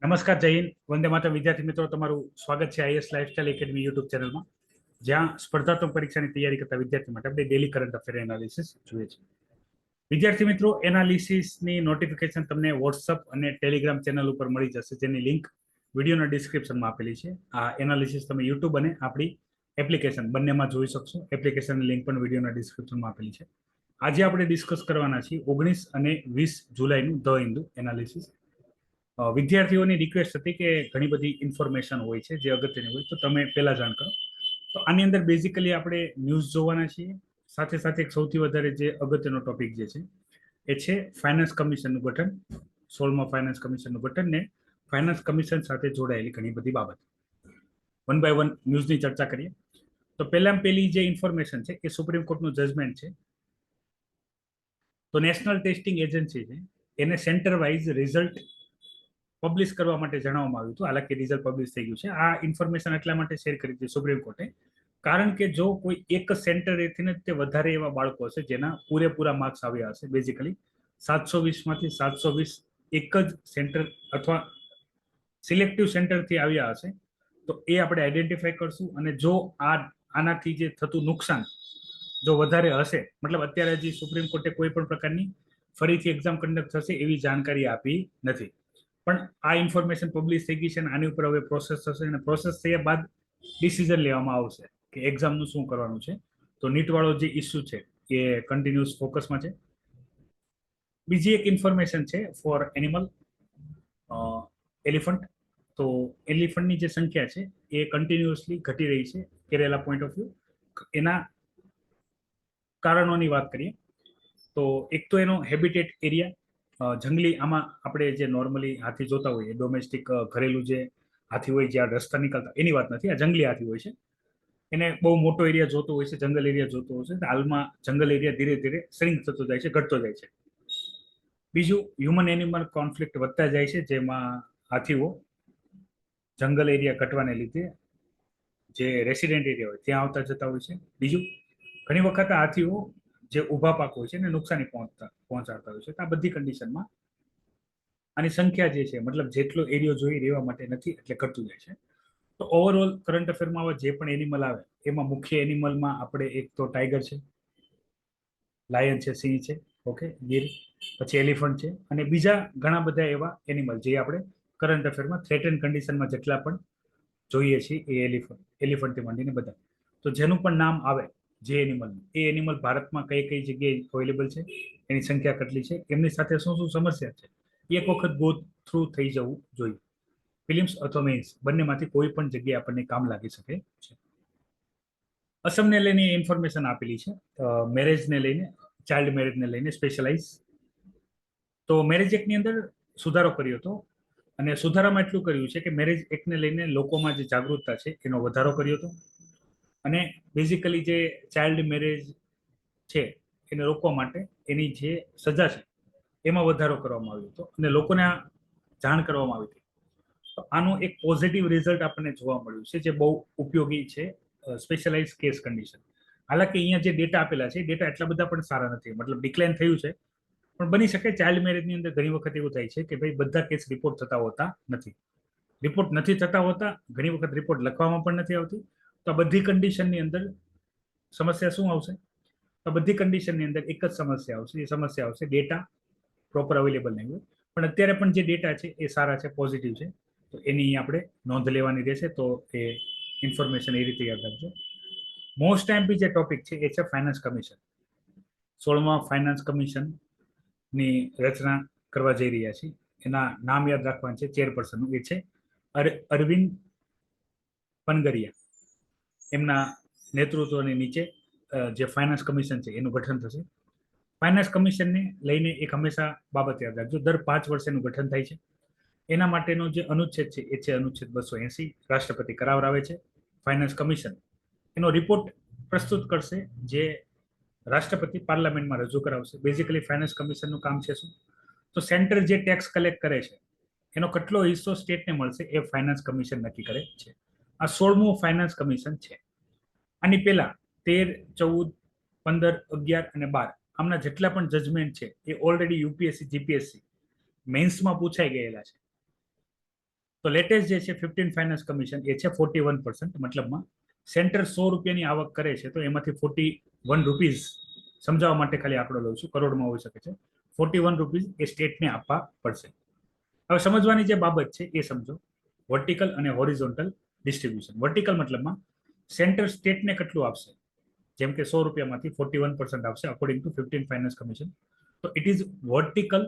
નમસ્કાર, જય હિન્દ, વંદે માતરમ. વિદ્યાર્થી મિત્રો, તમારું સ્વાગત છે આઈએસ લાઇફસ્ટાઇલ એકેડમી યુટ્યુબ ચેનલમાં, જ્યાં સ્પર્ધાત્મક પરીક્ષાની તૈયારી કરતા વિદ્યાર્થી માટે આપણે ડેલી કરંટ અફેર એનાલિસિસ જોઈએ છીએ. વિદ્યાર્થી મિત્રો, એનાલિસિસની નોટિફિકેશન તમને વોટ્સઅપ અને ટેલિગ્રામ ચેનલ ઉપર મળી જશે, જેની લિંક વિડીયોના ડિસ્ક્રિપ્શનમાં આપેલી છે. આ એનાલિસિસ તમે યુટ્યુબ અને આપણી એપ્લિકેશન બંનેમાં જોઈ શકશો. એપ્લિકેશનની લિંક પણ વિડીયોના ડિસ્ક્રિપ્શનમાં આપેલી છે. આજે આપણે ડિસ્કસ કરવાના છીએ 19 અને 20 જુલાઈનું ધ હિન્દુ એનાલિસિસ. વિદ્યાર્થીઓની રિક્વેસ્ટ હતી કે ઘણી બધી ઇન્ફોર્મેશન હોય છે જે અગત્યની હોય, તો તમે પહેલા જાણ કરો. તો આની અંદર બેઝિકલી આપણે ન્યૂઝ જોવાના છીએ. સાથે સાથે એક સૌથી વધારે જે અગત્યનો ટોપિક જે છે એ છે ફાઇનાન્સ કમિશનનું ગઠન, 16મા ફાઇનાન્સ કમિશનનું ગઠન ને ફાઇનાન્સ કમિશન સાથે જોડાયેલી ઘણી બધી બાબત. વન બાય વન ન્યૂઝની ચર્ચા કરીએ. તો પહેલી જે ઇન્ફોર્મેશન છે એ સુપ્રીમ કોર્ટનું જજમેન્ટ છે. તો નેશનલ ટેસ્ટિંગ એજન્સી છે એને સેન્ટર વાઇઝ રિઝલ્ટ પબ્લિશ કરવા માટે જણાવવામાં આવ્યું હતું. હાલાકી રિઝલ્ટ પબ્લિશ થઈ ગયું છે. આ ઇન્ફોર્મેશન એટલા માટે શેર કરી હતી સુપ્રીમ કોર્ટે, કારણ કે જો કોઈ એક સેન્ટરેથી ને તે વધારે એવા બાળકો હશે જેના પૂરેપૂરા માર્ક્સ આવ્યા હશે, બેઝિકલી 720માંથી 720 એક જ સેન્ટર અથવા સિલેક્ટિવ સેન્ટરથી આવ્યા હશે, તો એ આપણે આઈડેન્ટિફાઈ કરશું. અને જો આનાથી જે થતું નુકસાન જો વધારે હશે, મતલબ અત્યારે હજી સુપ્રીમ કોર્ટે કોઈ પણ પ્રકારની ફરીથી એક્ઝામ કન્ડક્ટ થશે એવી જાણકારી આપી નથી, પણ આ ઇન્ફોર્મેશન પબ્લિશ થઈ ગઈ છે અને આની ઉપર હવે પ્રોસેસ થશે અને પ્રોસેસ થયા બાદ ડિસિઝન લેવામાં આવશે કે એક્ઝામનું શું કરવાનું છે. તો નીટ વાળો જે ઇસ્યુ છે એ કન્ટિન્યુઅસ ફોકસમાં છે. બીજી એક ઇન્ફોર્મેશન છે ફોર એનિમલ, એલિફન્ટ. તો એલિફન્ટની જે સંખ્યા છે એ કન્ટિન્યુઅસલી ઘટી રહી છે કેરેલા પોઈન્ટ ઓફ વ્યૂ. એના કારણોની વાત કરીએ તો એક તો એનો હેબિટેટ એરિયા, જંગલી. આમાં આપણે જે નોર્મલી હાથી જોતા હોઈએ, ડોમેસ્ટિક ઘરેલું જે હાથી હોય જ્યાં રસ્તા નીકળતા, એની વાત નથી. આ જંગલી હાથી હોય છે, એને બહુ મોટો એરિયા જોતો હોય છે, જંગલ એરિયા જોતો હોય છે. હાલમાં જંગલ એરિયા ધીરે ધીરે શ્રિંક થતો જાય છે, ઘટતો જાય છે. બીજું, હ્યુમન એનિમલ કોન્ફ્લિક્ટ વધતા જાય છે, જેમાં હાથીઓ જંગલ એરિયા ઘટવાને લીધે જે રેસિડેન્ટ એરિયા હોય ત્યાં આવતા જતા હોય છે. બીજું, ઘણી વખત હાથીઓ જે ઊભા પાક હોય છે એને નુકસાની પહોંચાડતા હોય છે. તો આ બધી કન્ડિશનમાં આની સંખ્યા જે છે, મતલબ જેટલો એરિયો જોઈ રહેવા માટે નથી, એટલે ઘટતું જાય છે. તો ઓવરઓલ કરંટ અફેરમાં જે પણ એનિમલ આવે એમાં મુખ્ય એનિમલમાં આપણે એક તો ટાઈગર છે, લાયન છે, સિંહ છે, ઓકે, ગીર, પછી એલિફન્ટ છે, અને બીજા ઘણા બધા એવા એનિમલ જે આપણે કરંટ અફેરમાં થ્રેટન કન્ડિશનમાં જેટલા પણ જોઈએ છીએ એ એલિફન્ટથી માંડીને બધા. તો જેનું પણ નામ આવે જે એનિમલનું, એ એનિમલ ભારતમાં કઈ કઈ જગ્યાએ અવેલેબલ છે, એની સંખ્યા કેટલી છે, એમની સાથે શું શું સમસ્યા છે, એક વખત ગો થ્રુ થઈ જવું જોઈએ. ફિલિમ્સ અથવા મેઇન્સ બંનેમાંથી કોઈ પણ જગ્યાએ આપણને કામ લાગી શકે છે. અસમને લઈને ઇન્ફોર્મેશન આપેલી છે, મેરેજને લઈને, ચાઇલ્ડ મેરેજને લઈને સ્પેશિયલાઇઝ. તો મેરેજ એક્ટની અંદર સુધારો કર્યો હતો, અને સુધારામાં એટલું કર્યું છે કે મેરેજ એક્ટને લઈને લોકોમાં જે જાગૃતતા છે એનો વધારો કર્યો હતો. અને બેઝિકલી જે ચાઇલ્ડ મેરેજ છે એને રોકવા માટે એની જે સજા છે એમાં વધારો કરવામાં આવ્યો હતો અને લોકોને જાણ કરવામાં આવી હતી. તો આનું એક પોઝિટિવ રિઝલ્ટ આપણને જોવા મળ્યું છે, જે બહુ ઉપયોગી છે સ્પેશિયલાઇઝ કેસ કન્ડિશન. હાલાકી અહીંયા જે ડેટા આપેલા છે, ડેટા એટલા બધા પણ સારા નથી, મતલબ ડિક્લાઇન થયું છે, પણ બની શકે ચાઇલ્ડ મેરેજની અંદર ઘણી વખત એવું થાય છે કે ભાઈ બધા કેસ રિપોર્ટ થતા હોતા નથી. રિપોર્ટ નથી થતા હોતા, ઘણી વખત રિપોર્ટ લખવામાં પણ નથી આવતી. તો આ બધી કન્ડિશનની અંદર સમસ્યા શું આવશે? તો બધી કન્ડિશનની અંદર એક જ સમસ્યા આવશે. એ સમસ્યા આવશે ડેટા પ્રોપર અવેલેબલ નહીં હોય. પણ અત્યારે પણ જે ડેટા છે એ સારા છે, પોઝિટિવ છે, તો એની આપણે નોંધ લેવાની રહેશે. તો એ ઇન્ફોર્મેશન એ રીતે યાદ રાખજો. મોસ્ટ એમ્પી જે ટોપિક છે એ છે ફાઇનાન્સ કમિશન. 16મા ફાઇનાન્સ કમિશનની રચના કરવા જઈ રહ્યા છીએ. એના નામ યાદ રાખવાનું છે ચેરપર્સનનું, એ છે અરવિંદ પનગરિયા. એમના નેતૃત્વની નીચે જે ફાઇનાન્સ કમિશન છે એનું ગઠન થશે. ફાઇનાન્સ કમિશનને લઈને એક હંમેશા બાબત યાદ રાખજો, દર 5 વર્ષે એનું ગઠન થાય છે. એના માટેનો જે અનુચ્છેદ છે એ છે અનુચ્છેદ 280. રાષ્ટ્રપતિ કરાવરાવે છે. ફાઇનાન્સ કમિશન એનો રિપોર્ટ પ્રસ્તુત કરશે, જે રાષ્ટ્રપતિ પાર્લામેન્ટમાં રજૂ કરાવશે. બેઝિકલી ફાઇનાન્સ કમિશનનું કામ છે શું? તો સેન્ટર જે ટેક્સ કલેક્ટ કરે છે એનો કેટલો હિસ્સો સ્ટેટને મળશે એ ફાઇનાન્સ કમિશન નક્કી કરે છે. આ 16મું ફાઇનાન્સ કમિશન છે. આની પહેલા 13, 14, 15, 11 અને 12 આમના જેટલા પણ જજમેન્ટ છે એ ઓલરેડી યુપીએસસી, જીપીએસસી મેન્સમાં પૂછાઈ ગયેલા છે. તો લેટેસ્ટ જે છે 15 ફાઇનાન્સ કમિશન એ છે 41%. મતલબમાં સેન્ટર 100 રૂપિયાની આવક કરે છે તો એમાંથી 41 રૂપીઝ, સમજાવવા માટે ખાલી આંકડો લઉં છું, કરોડમાં હોઈ શકે છે, 41 રૂપીઝ એ સ્ટેટને આપવા પડશે. હવે સમજવાની જે બાબત છે એ સમજો, વર્ટિકલ અને હોરિઝોન્ટલ ડિસ્ટ્રીબ્યુશન. વર્ટિકલ મતલબમાં સેન્ટર સ્ટેટને કેટલું આપશે, જેમ કે 100 રૂપિયામાંથી 41% આવશે અકોર્ડિંગ ટુ 15 ફાઇનાન્સ કમિશન, તો it is vertical.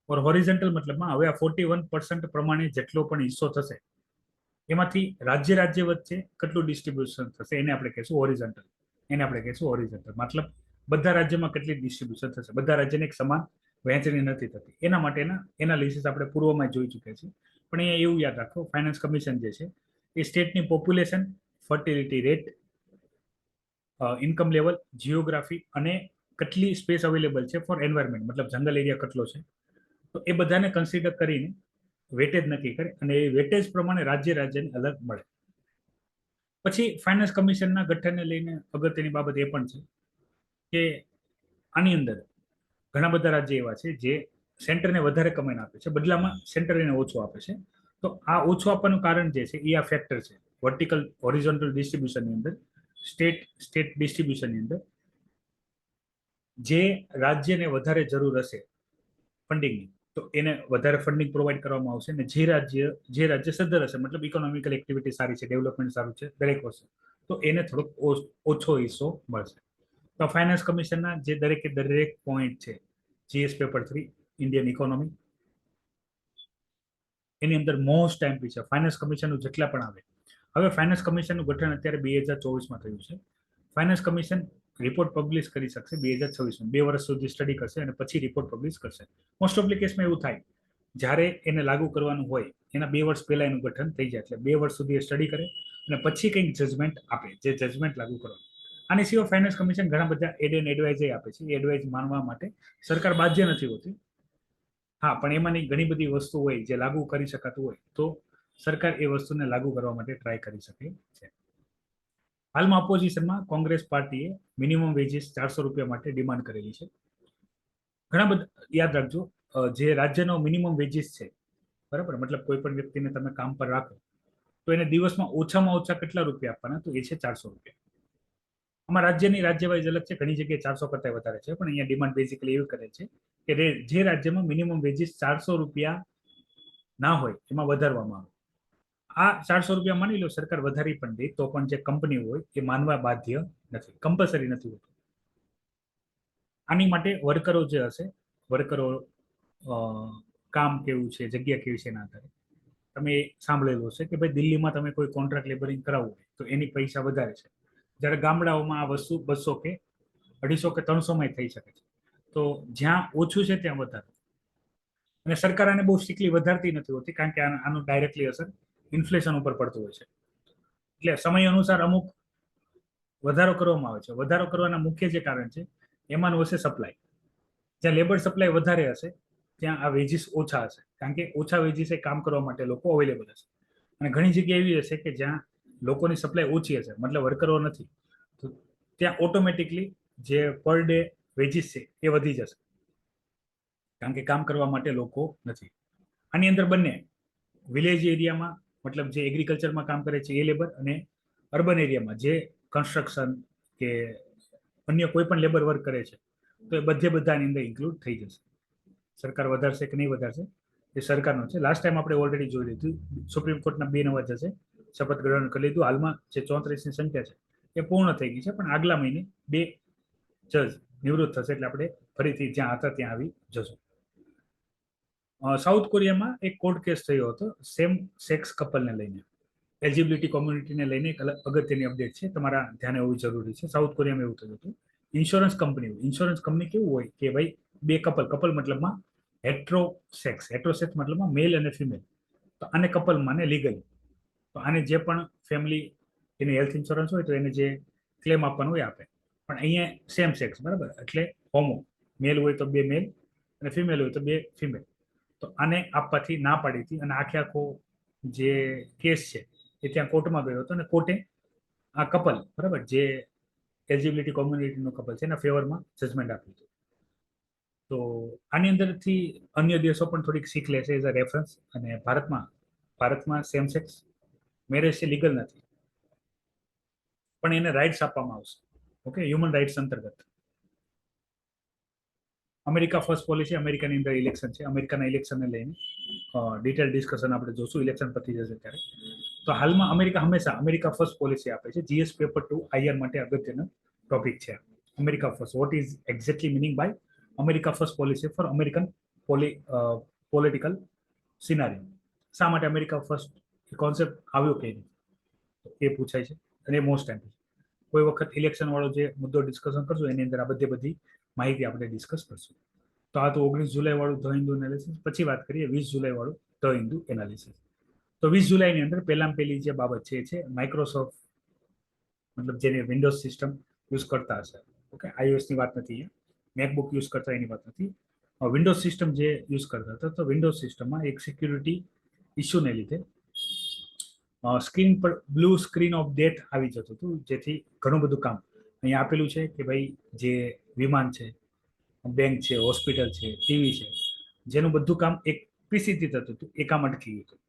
Or horizontal મતલબમાં હવે આ 41% પ્રમાણે જેટલો પણ હિસ્સો થશે એમાંથી રાજ્ય રાજ્ય વચ્ચે કેટલું ડિસ્ટ્રીબ્યુશન થશે એને આપણે કહીશું હોરિઝોન્ટલ. મતલબ બધા રાજ્યમાં કેટલી ડિસ્ટ્રીબ્યુશન થશે, બધા રાજ્યને એક સમાન વહેંચણી નથી થતી. એના માટેના એનાલિસિસ આપણે પૂર્વમાં જોઈ ચૂક્યા છીએ. પણ અહીંયા એવું યાદ રાખો, ફાઇનાન્સ કમિશન જે છે એ સ્ટેટની population, fertility rate, income level, geography અને કેટલી સ્પેસ અવેલેબલ છે ફોર એન્વાયરમેન્ટ, મતલબ જંગલ એરિયા કેટલો છે, તો એ બધાને કન્સિડર કરીને વેટેજ નક્કી કરે અને એ વેટેજ પ્રમાણે રાજ્ય રાજ્યને અલગ મળે. પછી ફાઇનાન્સ કમિશનના ગઠનને લઈને અગત્યની બાબત એ પણ છે કે આની અંદર ઘણા બધા રાજ્ય એવા છે જે સેન્ટરને વધારે કમાઈને આપે છે, બદલામાં સેન્ટર એને ઓછું આપે છે. તો આ ઓછું આપવાનું કારણ જે છે એ આ ફેક્ટર છે. વર્ટિકલ હોરિઝોન્ટલ ડિસ્ટ્રીબ્યુશનની અંદર, સ્ટેટ ડિસ્ટ્રીબ્યુશનની અંદર જે રાજ્યને વધારે જરૂર હશે ફંડિંગની, તો એને વધારે ફંડિંગ પ્રોવાઈડ કરવામાં આવશે. અને જે રાજ્ય સદ્ધર હશે, મતલબ ઇકોનોમિકલ એક્ટિવિટી સારી છે, ડેવલપમેન્ટ સારું છે, દરેક વસ્તુ, તો એને થોડોક ઓછો હિસ્સો મળશે. તો ફાઇનાન્સ કમિશનના જે દરેક પોઈન્ટ છે, જીએસ પેપર 3 ઇન્ડિયન ઇકોનોમી, એની અંદર મોસ્ટ એમપી છે ફાઇનાન્સ કમિશનનું જેટલા પણ આવે. હવે ફાઇનાન્સ કમિશનનું ગઠન અત્યારે 2024માં થયું છે. ફાઇનાન્સ કમિશન રિપોર્ટ પબ્લિશ કરી શકશે 2026માં, 2 વર્ષ સુધી સ્ટડી કરશે અને પછી રિપોર્ટ પબ્લિશ કરશે. મોસ્ટ ઓફ કેસમાં એવું થાય, જ્યારે એને લાગુ કરવાનું હોય એના 2 વર્ષ પહેલા એનું ગઠન થઈ જાય, એટલે 2 વર્ષ સુધી એ સ્ટડી કરે અને પછી કંઈક જજમેન્ટ આપે, જે જજમેન્ટ લાગુ કરવાનું. આની સિવાય ફાઇનાન્સ કમિશન ઘણા બધા એડ એન્ડ એડવાઇઝ આપે છે. એ એડવાઇઝ માનવા માટે સરકાર બાધ્ય નથી હોતી. હા, પણ એમાંની ઘણી બધી વસ્તુ હોય જે લાગુ કરી શકાતું હોય તો સરકાર એ વસ્તુને લાગુ કરવા માટે ટ્રાય કરી શકે છે. હાલમાં ઓપોઝિશનમાં કોંગ્રેસ પાર્ટીએ મિનિમમ વેજીસ 400 રૂપિયા માટે ડિમાન્ડ કરેલી છે. ઘણા બધા યાદ રાખજો, જે રાજ્યનો મિનિમમ વેજીસ છે, બરાબર, મતલબ કોઈ પણ વ્યક્તિને તમે કામ પર રાખો તો એને દિવસમાં ઓછામાં ઓછા કેટલા રૂપિયા આપવાના, તો એ છે 400 રૂપિયા. આમાં રાજ્યની રાજ્ય વાઇઝ અલગ છે, ઘણી જગ્યાએ 400 કરતા વધારે છે, પણ અહીંયા ડિમાન્ડ બેઝિકલી એવી કરે છે કે જે રાજ્યમાં મિનિમમ વેજીસ 400 રૂપિયા ના હોય એમાં વધારવામાં આવે. આ 400 રૂપિયા માની લો સરકાર વધારી પણ દે તો પણ જે કંપની હોય એ માનવા બાધ્ય નથી, કમ્પલસરી નથી હોતું. આની માટે વર્કરો જે હશે, વર્કરો કામ કેવું છે, જગ્યા કેવી છે એના આધારે તમે સાંભળેલું હશે કે ભાઈ દિલ્હીમાં તમે કોઈ કોન્ટ્રાક્ટ લેબરિંગ કરાવવું હોય તો એની પૈસા વધારે છે, જ્યારે ગામડાઓમાં આ વસ્તુ 200 કે 250 કે 300માં થઈ શકે છે. તો જ્યાં ઓછું છે ત્યાં વધારે. અને સરકાર આને બહુ સ્ટ્રિક્ટલી વધારતી નથી હોતી, કારણ કે આનું ડાયરેક્ટલી અસર ઇન્ફ્લેશન ઉપર પડતું હોય છે. એટલે સમય અનુસાર અમુક વધારો કરવામાં આવે છે. વધારો કરવાના મુખ્ય જે કારણ છે એમાંનું હશે સપ્લાય. જ્યાં લેબર સપ્લાય વધારે હશે ત્યાં આ વેજીસ ઓછા હશે, કારણ કે ઓછા વેજીસે કામ કરવા માટે લોકો અવેલેબલ હશે. અને ઘણી જગ્યા એવી હશે કે જ્યાં લોકોની સપ્લાય ઓછી હશે, મતલબ વર્કરો નથી, તો ત્યાં ઓટોમેટિકલી જે પર ડે વેજીસ છે એ વધી જશે, કારણ કે કામ કરવા માટે લોકો નથી. આની અંદર બંને વિલેજ એરિયામાં, મતલબ જે એગ્રીકલ્ચરમાં કામ કરે છે એ લેબર, અને અર્બન એરિયામાં જે કન્સ્ટ્રક્શન કે અન્ય કોઈ પણ લેબર વર્ક કરે છે, તો એ બધાની અંદર ઇન્ક્લુડ થઈ જશે. સરકાર વધારશે કે નહીં વધારશે એ સરકારનો છે. લાસ્ટ ટાઈમ આપણે ઓલરેડી જોઈ લીધું, સુપ્રીમ કોર્ટના 2 નવા જશે શપથ ગ્રહણ કરી લીધું. હાલમાં જે 34ની સંખ્યા છે એ પૂર્ણ થઈ ગઈ છે, પણ આગલા મહિને 2 જજ નિવૃત્ત થશે, એટલે આપણે ફરીથી જ્યાં હતા ત્યાં આવી જશું. સાઉથ કોરિયામાં એક કોર્ટ કેસ થયો હતો સેમ સેક્સ કપલને લઈને, એલિજિબિલિટી કોમ્યુનિટીને લઈને એક અગત્યની અપડેટ છે, તમારા ધ્યાને હોવી જરૂરી છે. સાઉથ કોરિયામાં એવું થયું હતું, ઇન્સ્યોરન્સ કંપની કેવું હોય કે ભાઈ 2 કપલ મતલબમાં હેટ્રોસેક્સ મતલબમાં મેલ અને ફિમેલ, તો આને કપલ માને લીગલી. તો આને જે પણ ફેમિલી એની હેલ્થ ઇન્સ્યોરન્સ હોય તો એને જે ક્લેમ આપવાનું હોય આપે. પણ અહીંયા સેમ સેક્સ, બરાબર, એટલે હોમો, મેલ હોય તો 2 મેલ અને ફિમેલ હોય તો 2 ફિમેલ, તો આને આપવાથી ના પાડી હતી. અને આખો જે કેસ છે એ ત્યાં કોર્ટમાં ગયો હતો અને કોર્ટે આ કપલ, બરાબર, જે એલિજિબિલિટી કોમ્યુનિટીનો કપલ છે એના ફેવરમાં જજમેન્ટ આપ્યું હતું. તો આની અંદરથી અન્ય દેશો પણ થોડીક શીખ લેશે એઝ અ રેફરન્સ. અને ભારતમાં ભારતમાં સેમ સેક્સ મેરેજ છે લીગલ નથી, પણ એને રાઇટ્સ આપવામાં આવશે. ઓકે, હ્યુમન રાઇટ્સ અંતર્ગત. અમેરિકા ફર્સ્ટ પોલિસી, અમેરિકાની અંદર ઇલેક્શન છે, અમેરિકાના ઇલેક્શનને લઈને ડિટેલ ડિસ્કશન આપણે જોશું ઇલેક્શન પતી જશે ત્યારે. તો હાલમાં અમેરિકા હંમેશા અમેરિકા ફર્સ્ટ પોલિસી આપે છે. જીએસ પેપર 2 આઈઆર માટે અગત્યનો ટોપિક છે America first. What is exactly meaning by America first policy for American political scenario? શા માટે અમેરિકા ફર્સ્ટ કોન્સેપ્ટ આવ્યો કે નહીં, એ પૂછાય છે. અને એ મોસ્ટ ટાઈમ કોઈ વખત ઇલેક્શન વાળો જે મુદ્દો ડિસ્કશન કરશું એની અંદર આ બધી માહિતી આપણે ડિસ્કસ કરશું. તો આ તો 19 જુલાઈ વાળું ધ હિન્દુ એનાલિસિસ. પછી વાત કરીએ 20 જુલાઈ વાળું ધ હિન્દુ એનાલિસિસ. તો 20 જુલાઈની અંદર પહેલી જે બાબત છે એ છે માઇક્રોસોફ્ટ, મતલબ જેને વિન્ડોઝ સિસ્ટમ યુઝ કરતા હશે. ઓકે, iOS ની વાત નથી, મેકબુક યુઝ કરતા એની વાત નથી. વિન્ડોઝ સિસ્ટમ જે યુઝ કરતા હતા, તો વિન્ડોઝ સિસ્ટમમાં એક સિક્યુરિટી ઇસ્યુને લીધે સ્ક્રીન પર બ્લુ સ્ક્રીન ઓફ ડેથ આવી જતું હતું, જેથી ઘણું બધું કામ અહીંયા આપેલું છે કે ભાઈ જે વિમાન છે, બેંક છે, હોસ્પિટલ છે, ટીવી છે, જેનું બધું કામ એક પીસીથી થતું હતું, એ કામ અટકી ગયું હતું.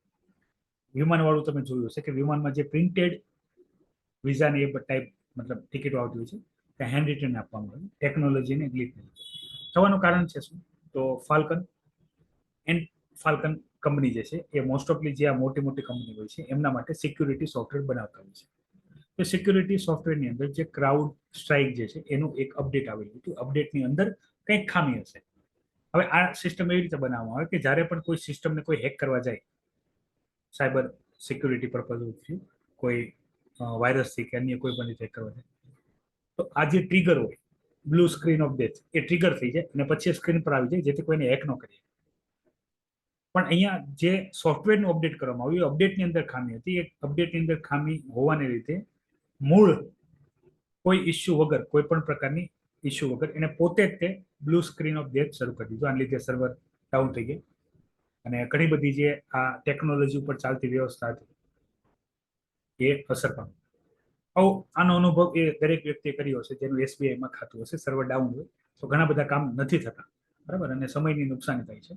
વિમાન વાળું તમે જોયું હશે કે વિમાનમાં જે પ્રિન્ટેડ વિઝાની એ ટાઈપ મતલબ ટિકિટો આવતી હોય છે ત્યાં હેન્ડ રિટર્ન આપવામાં આવે. ટેકનોલોજીને ગ્લિચ થવાનું કારણ છે શું? તો ફાલ્કન કંપની જે છે એ મોસ્ટ ઓફલી જે આ મોટી મોટી કંપની હોય છે એમના માટે સિક્યુરિટી સોફ્ટવેર બનાવતા હોય છે. તો સિક્યુરિટી સોફ્ટવેરની અંદર જે ક્રાઉડ સ્ટ્રાઇક જે છે એનું એક અપડેટ આવેલું હતું. અપડેટની અંદર કંઈક ખામી હશે. હવે આ સિસ્ટમ એવી રીતે બનાવવામાં આવે કે જ્યારે પણ કોઈ સિસ્ટમને કોઈ હેક કરવા જાય, સાયબર સિક્યુરિટી પર્પઝથી કોઈ વાયરસથી કે અન્ય કોઈ પણ રીતે હેક કરવા જાય, તો આ જે ટ્રિગર હોય બ્લુ સ્ક્રીન ઓફ ડેથ એ ટ્રિગર થઈ જાય અને પછી સ્ક્રીન પર આવી જાય, જેથી કોઈને હેક ન કરીએ. પણ અહીંયા જે સોફ્ટવેરનું અપડેટ કરવામાં આવ્યું, અપડેટની અંદર ખામી હતી. એ અપડેટની અંદર ખામી હોવાને લીધે મૂળ કોઈ ઇસ્યુ વગર, કોઈ પણ પ્રકારની ઇસ્યુ વગર એને પોતે જ તે બ્લુ સ્ક્રીન ઓફ ડેથ શરૂ કરી દીધું. આને લીધે સર્વર ડાઉન થઈ ગઈ અને ઘણી બધી જે આ ટેકનોલોજી ઉપર ચાલતી વ્યવસ્થા હતી એ અસર પામી. આનો અનુભવ એ દરેક વ્યક્તિએ કર્યો હશે જેનું એસબીઆઈમાં ખાતું હશે. સર્વર ડાઉન હોય તો ઘણા બધા કામ નથી થતા, બરાબર, અને સમયની નુકસાની થાય છે.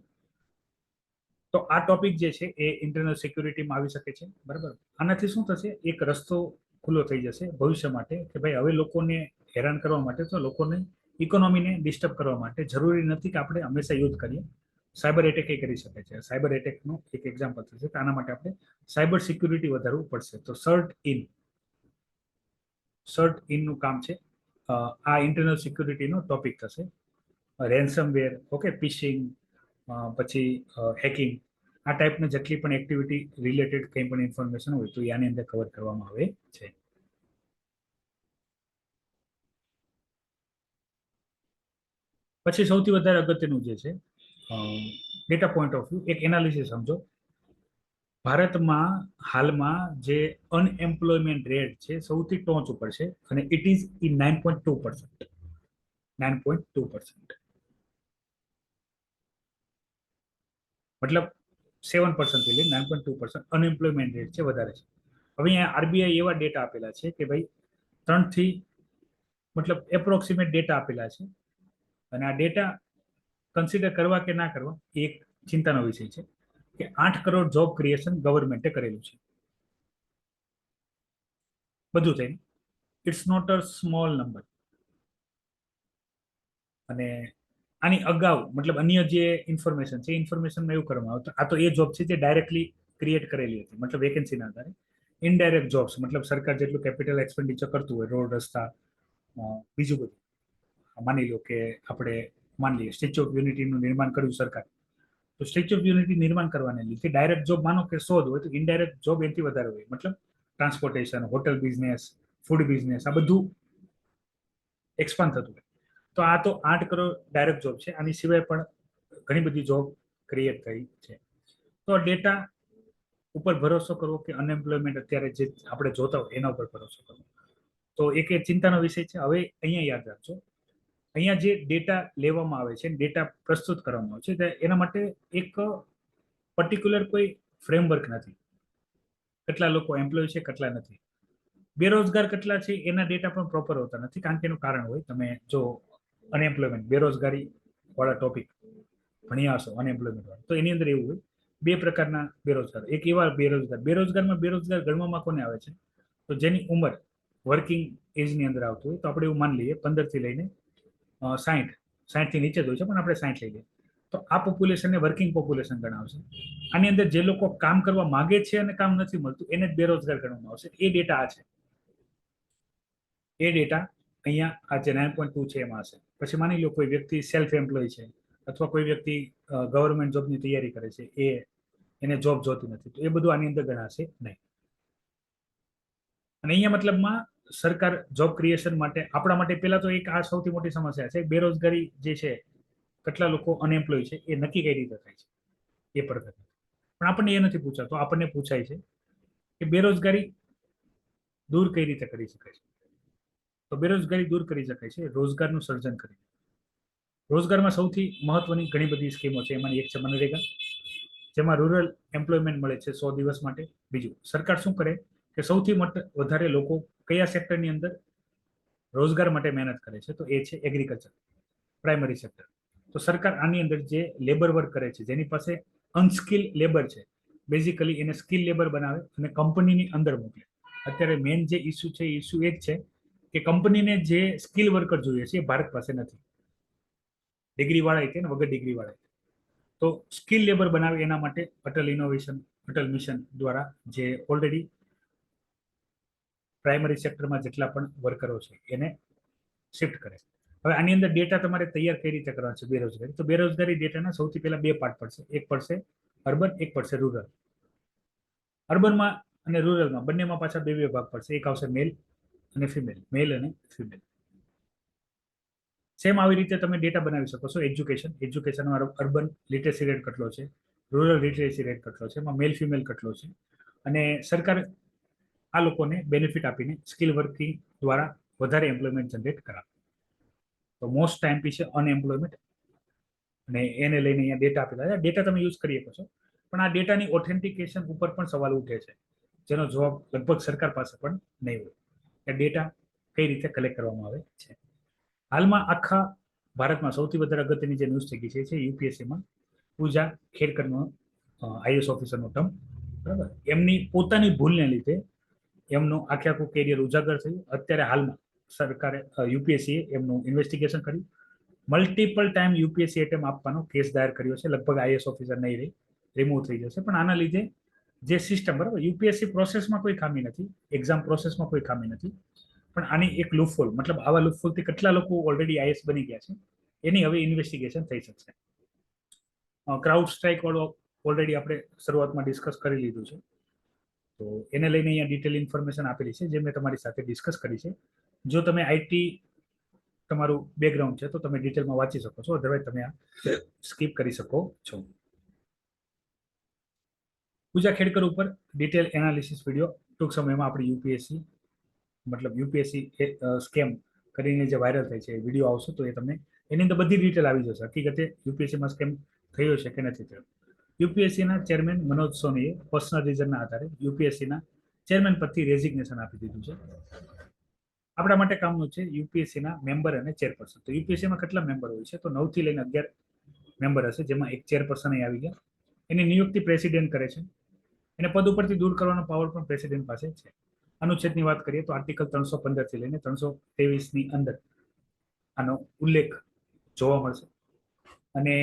તો આ ટોપિક જે છે એ ઇન્ટરનલ સિક્યુરિટીમાં આવી શકે છે, બરાબર. આનાથી શું થશે? એક રસ્તો ખુલ્લો થઈ જશે ભવિષ્ય માટે કે ભાઈ હવે લોકોને હેરાન કરવા માટે, તો લોકોને ઇકોનોમીને ડિસ્ટર્બ કરવા માટે જરૂરી નથી કે આપણે હંમેશા યુદ્ધ કરીએ. સાયબર એટેક એ કરી શકે છે. સાયબર એટેકનું એક એક્ઝામ્પલ થશે કે આના માટે આપણે સાયબર સિક્યુરિટી વધારવું પડશે. તો સર્ટ ઇનનું કામ છે. આ ઇન્ટરનલ સિક્યુરિટીનો ટોપિક થશે. રેન્સમવેર, ઓકે, ફિશિંગ, પછી હેકિંગ, આ ટાઈપની જેટલી પણ એક્ટિવિટી રિલેટેડ કંઈ પણ ઇન્ફોર્મેશન હોય તો આની અંદર કવર કરવામાં આવે છે. પછી સૌથી વધારે અગત્યનું જે છે ડેટા પોઈન્ટ ઓફ વ્યૂ, એક એનાલિસિસ સમજો. ભારતમાં હાલમાં જે અનએમ્પ્લોયમેન્ટ રેટ છે સૌથી ટોચ ઉપર છે અને ઇટ ઇઝ ઇન 9.2%. 9.2%, મતલબ 7% થી લઈને 9.2% અનએમ્પ્લોયમેન્ટ રેટ છે, વધારે છે. હવે અહીંયા આરબીઆઈ એવા ડેટા આપેલા છે કે ભાઈ 3 થી મતલબ એપ્રોક્સિમેટ ડેટા આપેલા છે અને આ ડેટા કન્સિડર કરવા કે ના કરવા એ એક ચિંતાનો વિષય છે કે 8 કરોડ જોબ ક્રિએશન ગવર્મેન્ટે કરેલું છે, બધું થઈને. It's not a small number. અને આની અગાઉ મતલબ અન્ય જે ઇન્ફોર્મેશન છે ઇન્ફોર્મેશનમાં એવું કરવામાં આવતું, આ તો એ જોબ છે જે ડાયરેક્ટલી ક્રિએટ કરેલી હતી, મતલબ વેકેન્સીના આધારે. ઇનડાયરેક્ટ જોબ્સ, મતલબ સરકાર જેટલું કેપિટલ એક્સપેન્ડિચર કરતું હોય, રોડ, રસ્તા, બીજું બધું. માની લો કે આપણે માની લઈએ સ્ટેચ્યુ ઓફ યુનિટીનું નિર્માણ કર્યું સરકાર, તો સ્ટેચ્યુ ઓફ યુનિટી નિર્માણ કરવાને લીધે ડાયરેક્ટ જોબ માનો કે 100 હોય તો ઇનડાયરેક્ટ જોબ એનાથી વધારે હોય, મતલબ transportation, hotel business, food business, આ બધું એક્સપાન્ડ થતું હોય. તો આ તો 8 કરોડ ડાયરેક્ટ જોબ છે. આની સિવાય પણ ઘણી બધી જોબ ક્રિએટ થઈ છે. તો ડેટા ઉપર ભરોસો કરવો કે અનએમ્પ્લોયમેન્ટ અત્યારે જે આપણે જોતા હોય એના ઉપર ભરોસો કરવો, તો એક એ ચિંતાનો વિષય છે. હવે અહીંયા યાદ રાખજો, અહીંયા જે ડેટા લેવામાં આવે છે, ડેટા પ્રસ્તુત કરવામાં આવે છે, એના માટે એક પર્ટિક્યુલર કોઈ ફ્રેમવર્ક નથી. કેટલા લોકો એમ્પ્લોય છે, કેટલા નથી, બેરોજગાર કેટલા છે એના ડેટા પણ પ્રોપર હોતા નથી. કારણ કે એનું કારણ હોય, તમે જો અનએમ્પ્લોયમેન્ટ, બેરોજગારી વાળા ટોપિક ભણ્યા હશો, અનએમ્પ્લોયમેન્ટ વાળા, તો એની અંદર એવું હોય બે પ્રકારના બેરોજગાર. એક એવા બેરોજગારમાં બેરોજગાર ગણવામાં કોને આવે છે? તો જેની ઉંમર વર્કિંગ એજની અંદર આવતું હોય, તો આપણે એવું માની લઈએ 15 થી લઈને 60 થી નીચે જ હોય છે, પણ આપણે 60 લઈ લઈએ, તો આ પોપ્યુલેશનને વર્કિંગ પોપ્યુલેશન ગણાવશે. આની અંદર જે લોકો કામ કરવા માંગે છે અને કામ નથી મળતું એને જ બેરોજગાર ગણવામાં આવશે. એ ડેટા આ છે, એ ડેટા અહીંયા આ જે 9.2 છે એમાં હશે. પછી માની લો કોઈ વ્યક્તિ સેલ્ફ એમ્પ્લોય છે, અથવા કોઈ વ્યક્તિ ગવર્મેન્ટ જોબની તૈયારી કરે છે, એને જોબ જોતી નથી, તો એ બધું આની અંદર ગણાશે નહીં. અને અહીંયા મતલબમાં સરકાર જોબ ક્રિએશન માટે, આપણા માટે પહેલા તો એક આ સૌથી મોટી સમસ્યા છે, બેરોજગારી જે છે, કેટલા લોકો અનએમ્પ્લોય છે એ નક્કી કઈ રીતે થાય છે એ પણ પણ આપણને એ નથી પૂછાતો. આપણને પૂછાય છે કે બેરોજગારી દૂર કઈ રીતે કરી શકાય છે. તો બેરોજગારી દૂર કરી શકાય છે રોજગારનું સર્જન કરી. રોજગારમાં સૌથી મહત્વની ઘણી બધી સ્કીમો છે. એમાંની એક છે મનરેગા, જેમાં રૂરલ એમ્પ્લોયમેન્ટ મળે છે 100 દિવસ માટે. બીજું, સરકાર શું કરે કે સૌથી વધારે લોકો કયા સેક્ટરની અંદર રોજગાર માટે મહેનત કરે છે, તો એ છે એગ્રીકલ્ચર, પ્રાઇમરી સેક્ટર. તો સરકાર આની અંદર જે લેબર વર્ક કરે છે, જેની પાસે અનસ્કિલ લેબર છે, બેઝિકલી એને સ્કિલ લેબર બનાવે અને કંપનીની અંદર મોકલે. અત્યારે મેઇન જે ઇસ્યુ છે, ઇસ્યુ એ જ છે કે કંપનીને જે સ્કિલ વર્કર જોઈએ છે એ ભારત પાસે નથી. ડિગ્રી વાળા છે ને વગર ડિગ્રી વાળા. તો સ્કિલ લેબર બનાવે એના માટે અટલ ઇનોવેશન, અટલ મિશન દ્વારા જે ઓલરેડી પ્રાઇમરી સેક્ટરમાં જેટલા પણ વર્કરો છે એને શિફ્ટ કરે. હવે આની અંદર ડેટા તમારે તૈયાર કઈ રીતે કરવાનો છે બેરોજગારી? તો બેરોજગારી ડેટાના સૌથી પહેલા બે પાર્ટ પડશે. એક પડશે અર્બન, એક પડશે રૂરલ. અર્બનમાં અને રૂરલમાં બંનેમાં પાછા બે ભાગ પડશે. એક આવશે મેલ અને ફિમેલ, મેલ અને ફિમેલ. સેમ આવી રીતે તમે ડેટા બનાવી શકો છો. એજ્યુકેશનમાં અર્બન લિટરેસી રેટ કેટલો છે, રૂરલ લિટરેસી રેટ કેટલો છે, એમાં મેલ ફિમેલ કેટલો છે, અને સરકાર આ લોકોને બેનિફિટ આપીને સ્કિલ વર્કિંગ દ્વારા વધારે એમ્પ્લોયમેન્ટ જનરેટ કરાવે. તો મોસ્ટ ટાઈમ પી છે અનએમ્પ્લોયમેન્ટ, અને એને લઈને અહીંયા ડેટા આપેલા છે. ડેટા તમે યુઝ કરી શકો છો, પણ આ ડેટાની ઓથેન્ટિકેશન ઉપર પણ સવાલ ઉઠે છે, જેનો જવાબ લગભગ સરકાર પાસે પણ નહીં હોય કે ડેટા કઈ રીતે કલેક્ટ કરવામાં આવે છે. હાલમાં આખા ભારતમાં સૌથી વધારે અગત્યની જે ન્યૂઝ થઈ ગઈ છે યુપીએસસીમાં પૂજા ખેડકરનો આઈએસ ઓફિસરનો ટર્મ, બરાબર, એમની પોતાની ભૂલને લીધે એમનું આખે આખું કેરિયર ઉજાગર થયું. અત્યારે હાલમાં સરકારે યુપીએસસીએ એમનું ઇન્વેસ્ટિગેશન કર્યું. મલ્ટિપલ ટાઈમ યુપીએસસી એટેમ્પ આપવાનો કેસ દાયર કર્યો છે. લગભગ આઈએસ ઓફિસર નહીં રહી, રિમૂવ થઈ જશે. પણ આના લીધે જે સિસ્ટમ, બરાબર, યુપીએસસી પ્રોસેસમાં કોઈ ખામી નથી, એક્ઝામ પ્રોસેસમાં કોઈ ખામી નથી, પણ આની એક લૂપહોલ, મતલબ આવા લૂપહોલથી કેટલા લોકો ઓલરેડી આઈએસ બની ગયા છે એની હવે ઇન્વેસ્ટિગેશન થઈ શકશે. ક્રાઉડ સ્ટ્રાઇક વાળો ઓલરેડી આપણે શરૂઆતમાં ડિસ્કસ કરી લીધું છે, તો એને લઈને અહીંયા ડિટેલ ઇન્ફોર્મેશન આપેલી છે જે મેં તમારી સાથે ડિસ્કસ કરી છે. જો તમે આઈટી તમારું બેકગ્રાઉન્ડ છે તો તમે ડિટેલમાં વાંચી શકો છો, અધરવાઇઝ તમે આ સ્કીપ કરી શકો છો. પૂજા ખેડકર ઉપર ડિટેલ એનાલિસિસ વિડીયો ટૂંક સમયમાં આપણી યુપીએસસી, મતલબ યુપીએસસી સ્કેમ કરીને જે વાયરલ થાય છે એ વિડીયો આવશે, તો એ તમને એની અંદર બધી ડિટેલ આવી જશે. હકીકતે યુપીએસસીમાં સ્કેમ થયો છે કે નથી થયો. યુપીએસસીના ચેરમેન મનોજ સોનીએ પર્સનલ રીઝનના આધારે યુપીએસસીના ચેરમેન પરથી રેઝિગ્નેશન આપી દીધું છે. આપણા માટે કામનું છે યુપીએસસીના મેમ્બર અને ચેરપર્સન. તો યુપીએસસીમાં કેટલા મેમ્બર હોય છે? તો 9 થી લઈને 11 મેમ્બર હશે, જેમાં એક ચેરપર્સન આવી ગયા. એની નિયુક્તિ પ્રેસિડેન્ટ કરે છે. એને પદ ઉપરથી દૂર કરવાનો પાવર પણ પ્રેસિડેન્ટ પાસે છે. અનુચ્છેદની વાત કરીએ તો આર્ટિકલ 315 થી લઈને 323 ની અંદર આનો ઉલ્લેખ જોવા મળશે. અને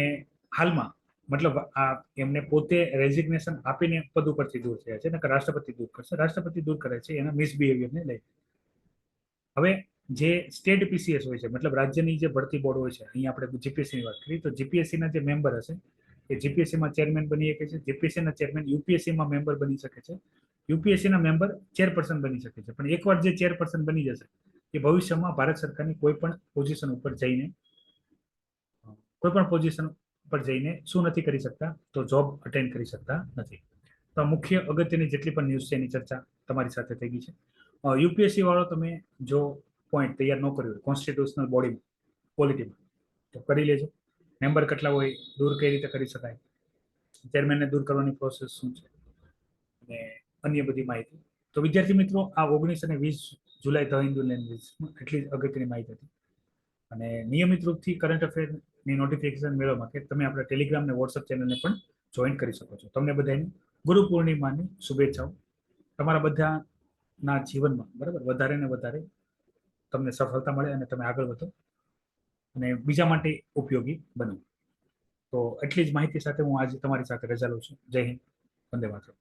હાલમાં મતલબ આ એમને પોતે રેઝિગ્નેશન આપીને પદ ઉપરથી દૂર થયા છે, નકર રાષ્ટ્રપતિ દૂર કરશે. રાષ્ટ્રપતિ દૂર કરે છે એના મિસબિહેવિયરને લઈ. હવે જે સ્ટેટ પીસીએસ હોય છે, મતલબ રાજ્યની જે ભરતી બોર્ડ હોય છે, અહીંયા આપણે જીપીએસસીની વાત કરીએ તો જીપીએસસીના જે મેમ્બર હશે એ જીપીએસસીમાં ચેરમેન બની શકે છે. જીપીએસસીના ચેરમેન યુપીએસસીમાં મેમ્બર બની શકે છે. યુપીએસસીના મેમ્બર ચેરપર્સન બની શકે છે. પણ એકવાર જે ચેરપર્સન બની જશે એ ભવિષ્યમાં ભારત સરકારની કોઈ પણ પોઝિશન ઉપર જઈને શું નથી કરી શકતા? તો જોબ અટેન્ડ કરી શકતા નથી. તો મુખ્ય અગત્યની જેટલી પણ ન્યૂઝ છે એની ચર્ચા તમારી સાથે થઈ ગઈ છે. યુપીએસસી વાળો તમે જો પોઈન્ટ તૈયાર ન કર્યો હોય કોન્સ્ટિટ્યુશનલ બોડીમાં, પોલિટીમાં, તો કરી લેજો. મેમ્બર કેટલા હોય, દૂર કઈ રીતે કરી શકાય, ચેરમેનને દૂર કરવાની પ્રોસેસ શું છે, અને અન્ય બધી માહિતી. તો વિદ્યાર્થી મિત્રો, આ 19 અને 20 જુલાઈ ધ હિન્દુ લેંગ્વેજમાં એટલી જ અગત્યની માહિતી હતી. અને નિયમિત રૂપથી કરંટ અફેરની નોટિફિકેશન મેળવવા માટે તમે આપણા ટેલિગ્રામ અને વોટ્સઅપ ચેનલને પણ જોઈન કરી શકો છો. તમને બધાને ગુરુ પૂર્ણિમાની શુભેચ્છાઓ. તમારા બધાના જીવનમાં બરાબર વધારે ને વધારે તમને સફળતા મળે અને તમે આગળ વધો અને બીજા માટે ઉપયોગી બનો. તો એટલી જ માહિતી સાથે હું આજે તમારી સાથે રજા લઉં છું. જય હિન્દ, વંદે માતરમ.